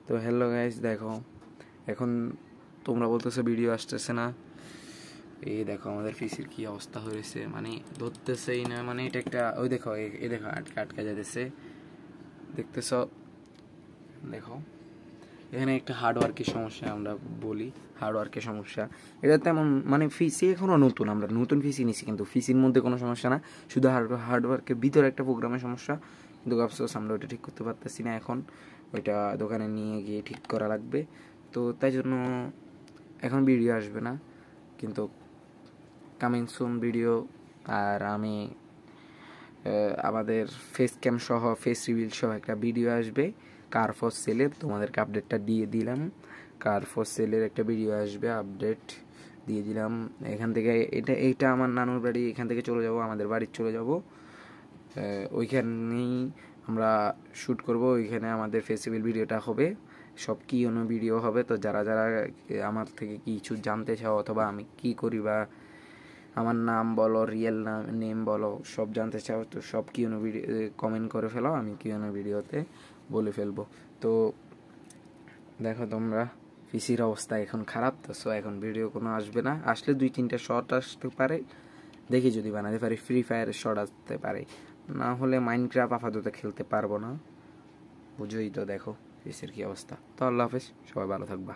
তো hello guys, দেখো এখন তোমরা বলতেছো ভিডিও আসতেছে না। এই দেখো আমাদের পিসির কি অবস্থা হয়েছে, মানে ধরতেছেই না, মানে এটা একটা ওই দেখো এই দেখো আটকা আটকা যাইতেছে, দেখতেছ? দেখো এখানে একটা হার্ডওয়ার্কের সমস্যা, আমরা বলি হার্ডওয়ার্কের সমস্যা। এটা তেমন মানে পিসি এখনও নতুন, আমরা নতুন পিসি নিছি, কিন্তু পিসির মধ্যে কোনো সমস্যা না, শুধু হার্ডওয়ার্কের ভিতরে একটা প্রোগ্রামের সমস্যা। কিন্তু আফসোস আমরা ওইটা ঠিক করতে পারতেছি না এখন, ওইটা দোকানে নিয়ে গিয়ে ঠিক করা লাগবে। তো তাই জন্য এখন ভিডিও আসবে না, কিন্তু কামিং সুন ভিডিও। আর আমি আমাদের ফেস ক্যাম সহ ফেস রিভিল সহ একটা ভিডিও আসবে কার ফর সেলের, তোমাদেরকে আপডেটটা দিয়ে দিলাম। কার ফর সেলের একটা ভিডিও আসবে, আপডেট দিয়ে দিলাম। এখান থেকে এইটা আমার নানুর বাড়ি, এখান থেকে চলে যাব আমাদের বাড়ি চলে যাব, ওইখানেই আমরা শ্যুট করব, ওইখানে আমাদের ফেস্টিভ্যাল ভিডিওটা হবে, সব কি অন্য ভিডিও হবে। তো যারা যারা আমার থেকে কিছু জানতে চাও, অথবা আমি কি করি বা আমার নাম বলো, রিয়েল নেম বলো, সব জানতে চাও, তো সব কি অন্য ভিডিও কমেন্ট করে ফেলো, আমি কি অন্য ভিডিওতে বলে ফেলবো। তো দেখো তোমরা, পিসির অবস্থা এখন খারাপ, তো সো এখন ভিডিও কোনো আসবে না, আসলে 2-3টা শর্ট আসতে পারে, দেখি যদি বানাতে পারি ফ্রি ফায়ারের শর্ট আসতে পারে, না হলে মাইনক্রাফট আপাতত খেলতে পারবো না, বুঝোই তো। দেখো পিসির কি অবস্থা। তো আল্লাহ হাফেজ, সবাই ভালো থাকবা।